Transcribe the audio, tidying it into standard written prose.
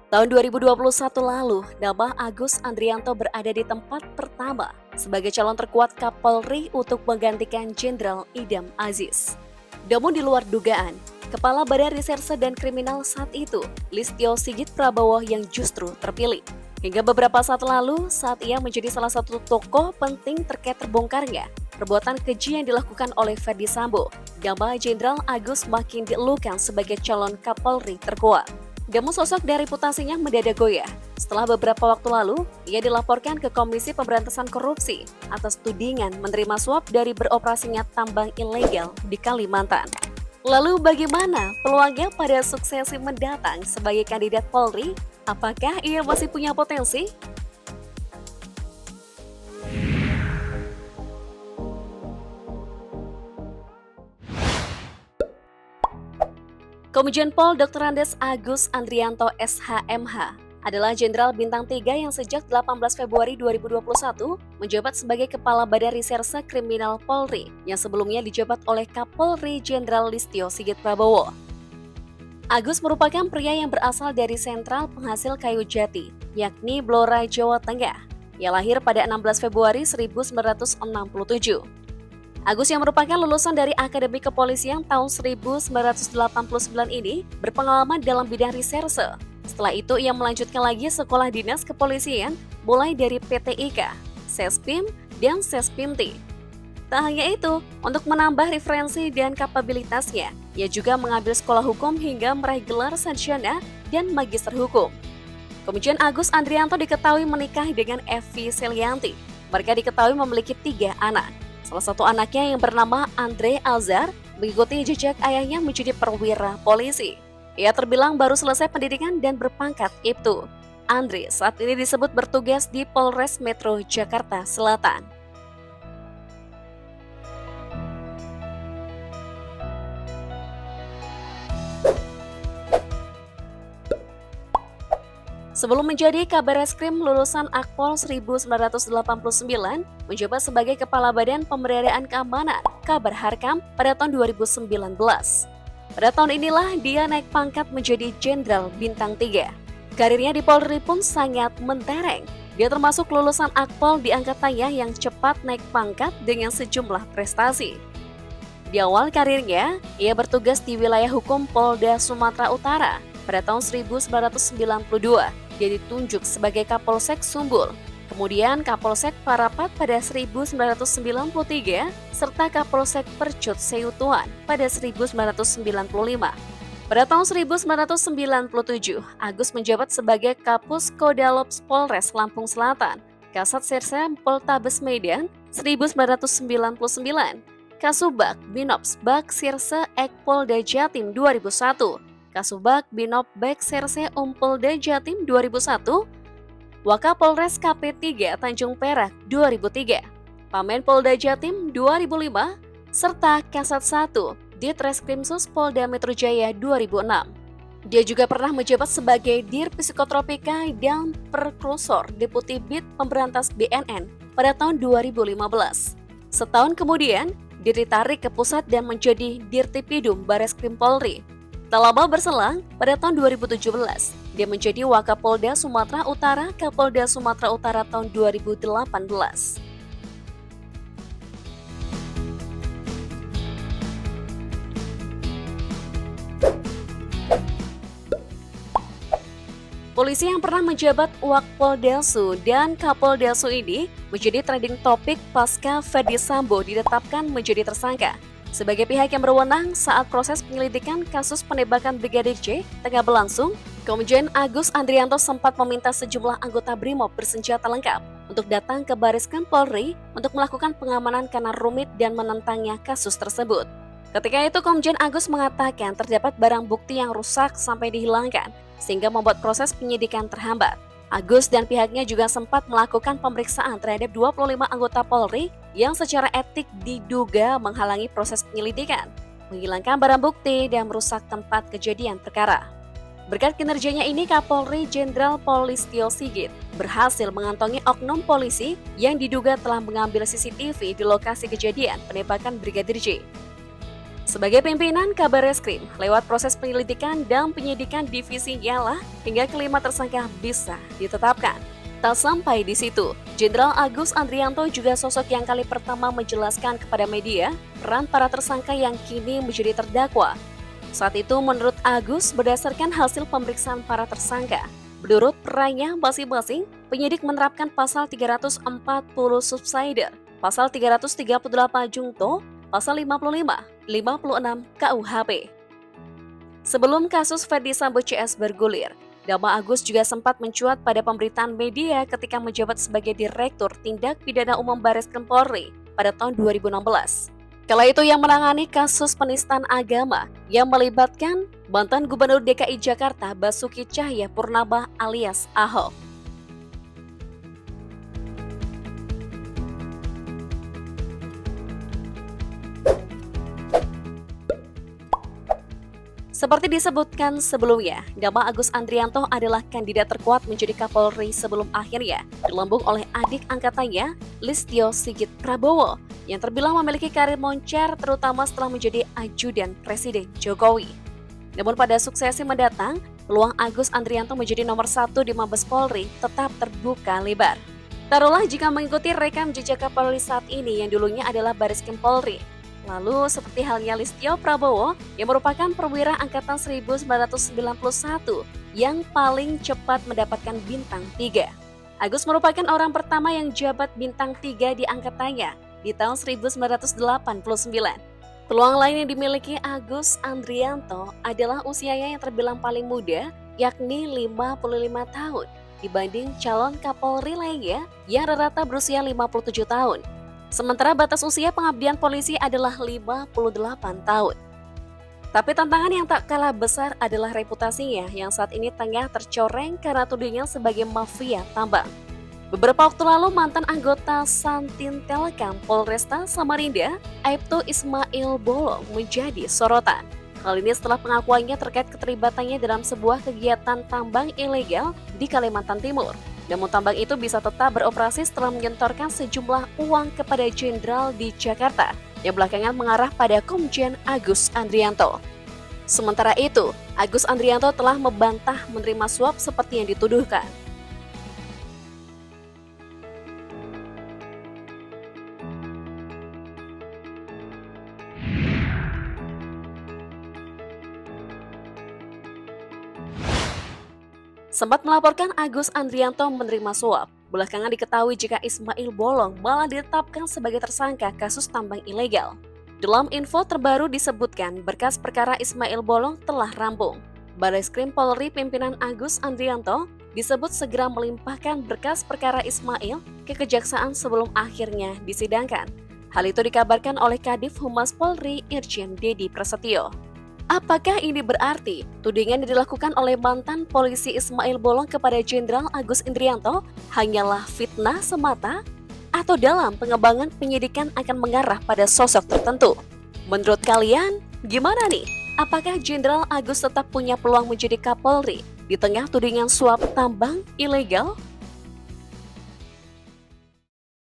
Tahun 2021 lalu, nama Agus Andrianto berada di tempat pertama sebagai calon terkuat Kapolri untuk menggantikan Jenderal Idam Aziz. Namun di luar dugaan, Kepala Badan Reserse dan Kriminal saat itu, Listio Sigit Prabowo yang justru terpilih. Hingga beberapa saat lalu, saat ia menjadi salah satu tokoh penting terkait terbongkarnya perbuatan keji yang dilakukan oleh Ferdy Sambo, nama Jenderal Agus makin dielukan sebagai calon Kapolri terkuat. Namun sosok dan reputasinya mendadak goyah. Setelah beberapa waktu lalu, ia dilaporkan ke Komisi Pemberantasan Korupsi atas tudingan menerima suap dari beroperasinya tambang ilegal di Kalimantan. Lalu bagaimana peluangnya pada suksesi mendatang sebagai kandidat Polri? Apakah ia masih punya potensi? Komjen Pol Dr. Andes Agus Andrianto SHMH adalah Jenderal Bintang 3 yang sejak 18 Februari 2021 menjabat sebagai Kepala Badan Reserse Kriminal Polri yang sebelumnya dijabat oleh Kapolri Jenderal Listio Sigit Prabowo. Agus merupakan pria yang berasal dari sentral penghasil kayu jati, yakni Blora, Jawa Tengah. Ia lahir pada 16 Februari 1967. Agus yang merupakan lulusan dari Akademi Kepolisian tahun 1989 ini berpengalaman dalam bidang reserse. Setelah itu ia melanjutkan lagi sekolah dinas kepolisian mulai dari PTIK, Sespim, dan Sespimti. Tak hanya itu, untuk menambah referensi dan kapabilitasnya, ia juga mengambil sekolah hukum hingga meraih gelar sarjana dan magister hukum. Komjen Agus Andrianto diketahui menikah dengan Evi Selianti. Mereka diketahui memiliki 3 anak. Salah satu anaknya yang bernama Andre Alzar mengikuti jejak ayahnya menjadi perwira polisi. Ia terbilang baru selesai pendidikan dan berpangkat Ibtu. Andre saat ini disebut bertugas di Polres Metro Jakarta Selatan. Sebelum menjadi Kabar Reskrim lulusan Akpol 1989, menjabat sebagai Kepala Badan Pemberdayaan Keamanan Kabar Harkam pada tahun 2019. Pada tahun inilah dia naik pangkat menjadi Jenderal Bintang 3. Karirnya di Polri pun sangat mentereng. Dia termasuk lulusan Akpol di angkatannya yang cepat naik pangkat dengan sejumlah prestasi. Di awal karirnya, ia bertugas di wilayah hukum Polda Sumatera Utara. Pada tahun 1992, dia ditunjuk sebagai Kapolsek Sumbul, kemudian Kapolsek Parapat pada 1993, serta Kapolsek Percut Seutuan pada 1995. Pada tahun 1997, Agus menjabat sebagai Kapus Kodalops Polres Lampung Selatan, Kasat Serse Poltabes Medan 1999, Kasubag Binops Bak Sirse Ek Polda Jatim 2001, Kasubag Binop Bek Serse Polda Jatim 2001, Wakapolres KP3 Tanjung Perak 2003, Pamen Polda Jatim 2005, serta Kasat 1 Ditreskrimsus Polda Metro Jaya 2006. Dia juga pernah menjabat sebagai Dir Psikotropika dan Perkursor Deputi Bid Pemberantas BNN pada tahun 2015. Setahun kemudian, dia ditarik ke pusat dan menjadi Dirtipidum Bareskrim Polri. Tak lama berselang, pada tahun 2017, dia menjadi Wakapolda Sumatera Utara Kapolda Sumatera Utara tahun 2018. Polisi yang pernah menjabat Wakpoldelsu dan Kapoldelsu ini menjadi trending topik pasca Ferdy Sambo ditetapkan menjadi tersangka. Sebagai pihak yang berwenang saat proses penyelidikan kasus penembakan Brigadir J tengah berlangsung, Komjen Agus Andrianto sempat meminta sejumlah anggota BRIMOB bersenjata lengkap untuk datang ke Bareskrim Polri untuk melakukan pengamanan karena rumit dan menentangnya kasus tersebut. Ketika itu Komjen Agus mengatakan terdapat barang bukti yang rusak sampai dihilangkan, sehingga membuat proses penyidikan terhambat. Agus dan pihaknya juga sempat melakukan pemeriksaan terhadap 25 anggota Polri yang secara etik diduga menghalangi proses penyelidikan, menghilangkan barang bukti, dan merusak tempat kejadian perkara. Berkat kinerjanya ini, Kapolri Jenderal Listio Sigit berhasil mengantongi oknum polisi yang diduga telah mengambil CCTV di lokasi kejadian penembakan Brigadir J. Sebagai pimpinan Kabar Reskrim, lewat proses penyelidikan dan penyidikan divisinya lah hingga kelima tersangka bisa ditetapkan. Tak sampai di situ, Jenderal Agus Andrianto juga sosok yang kali pertama menjelaskan kepada media peran para tersangka yang kini menjadi terdakwa. Saat itu menurut Agus, berdasarkan hasil pemeriksaan para tersangka, menurut perannya masing-masing, penyidik menerapkan pasal 340 subsider, pasal 338 jungto, pasal 55, 56 KUHP. Sebelum kasus Ferdy Sambo CS bergulir, nama Agus juga sempat mencuat pada pemberitaan media ketika menjabat sebagai Direktur Tindak Pidana Umum Barreskrim Polri pada tahun 2016. Kala itu yang menangani kasus penistaan agama yang melibatkan mantan Gubernur DKI Jakarta Basuki Cahayapurnama alias Ahok. Seperti disebutkan sebelumnya, nama Agus Andrianto adalah kandidat terkuat menjadi Kapolri sebelum akhirnya dilambung oleh adik angkatannya, Listio Sigit Prabowo, yang terbilang memiliki karir moncer terutama setelah menjadi ajudan Presiden Jokowi. Namun pada suksesi mendatang, peluang Agus Andrianto menjadi nomor 1 di Mabes Polri tetap terbuka lebar. Taruhlah jika mengikuti rekam jejak Kapolri saat ini yang dulunya adalah Barreskrim Polri. Lalu seperti halnya Listio Prabowo yang merupakan perwira angkatan 1991 yang paling cepat mendapatkan bintang 3. Agus merupakan orang pertama yang jabat bintang 3 di angkatannya di tahun 1989. Peluang lain yang dimiliki Agus Andrianto adalah usianya yang terbilang paling muda, yakni 55 tahun, dibanding calon Kapolri lainnya yang rata-rata berusia 57 tahun. Sementara batas usia pengabdian polisi adalah 58 tahun. Tapi tantangan yang tak kalah besar adalah reputasinya yang saat ini tengah tercoreng karena tudingan sebagai mafia tambang. Beberapa waktu lalu mantan anggota Santin Telkom Polresta Samarinda, Aibtu Ismail Bolong menjadi sorotan. Hal ini setelah pengakuannya terkait keterlibatannya dalam sebuah kegiatan tambang ilegal di Kalimantan Timur. Namun tambang itu bisa tetap beroperasi setelah menyetorkan sejumlah uang kepada jenderal di Jakarta yang belakangan mengarah pada Komjen Agus Andrianto. Sementara itu, Agus Andrianto telah membantah menerima suap seperti yang dituduhkan. Sempat melaporkan Agus Andrianto menerima suap. Belakangan diketahui jika Ismail Bolong malah ditetapkan sebagai tersangka kasus tambang ilegal. Dalam info terbaru disebutkan berkas perkara Ismail Bolong telah rampung. Barreskrim Polri pimpinan Agus Andrianto disebut segera melimpahkan berkas perkara Ismail ke Kejaksaan sebelum akhirnya disidangkan. Hal itu dikabarkan oleh Kadif Humas Polri Irjen Dedi Prasetyo. Apakah ini berarti tudingan yang dilakukan oleh mantan polisi Ismail Bolong kepada Jenderal Agus Andrianto hanyalah fitnah semata? Atau dalam pengembangan penyidikan akan mengarah pada sosok tertentu? Menurut kalian, gimana nih? Apakah Jenderal Agus tetap punya peluang menjadi Kapolri di tengah tudingan suap tambang ilegal?